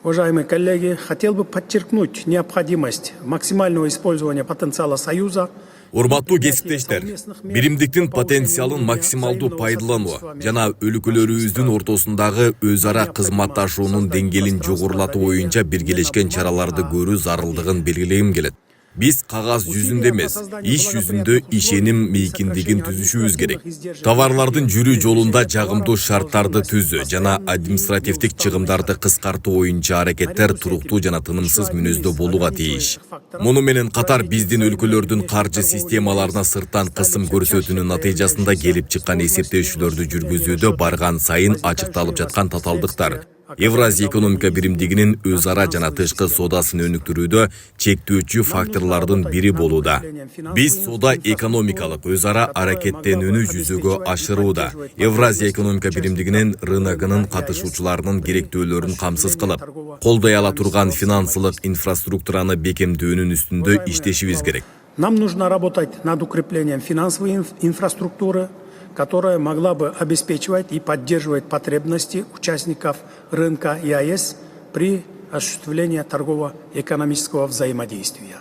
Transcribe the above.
Уважаемые коллеги, хотел бы подчеркнуть необходимость максимального использования потенциала Союза. Урматтуу кесиптештер, биримдиктин потенциалын максималдуу пайдалануу жана өлкөлөрүбүздүн ортосундагы өз ара кызматташуунун деңгээлин жогорулатуу боюнча биргелешкен чараларды көрүү зарылдыгын белгилегим келет. Биз кагаз жүзүндө эмес, иш жүзүндө ишеним мейкиндигин түзүшүбүз керек. Товарлардын жүрүү жолунда жагымдуу шарттарды түзүү жана административдик чыгымдарды кыскартуу боюнча аракеттер туруктуу жана тынымсыз мүнөздө болууга тийиш. Муну менен катар биздин өлкөлөрдүн каржы системаларына сырттан кысым көрсөтүүнүн натыйжасында келип чыккан эсептешүүлөрдү жүргүзүүдө барган сайын ачыкталып жаткан татаалдыктар. Евразия экономика биримдигинин өз ара жана тышкы соодасын өнүктүрүүдө чектөөчү факторлордун бири болууда. Биз соода экономикалык өз ара аракеттенүүнү жүзөгө ашырууда. Евразия экономика биримдигинин рыногунун катышуучуларынын керектөөлөрүн камсыз кылып, колдой ала турган финансылык инфраструктураны бекемдөөнүн үстүндө иштешибиз керек. Нам нужно работать над укреплением финансовой инфраструктуры, которая могла бы обеспечивать и поддерживать потребности участников рынка ЕАЭС при осуществлении торгово-экономического взаимодействия.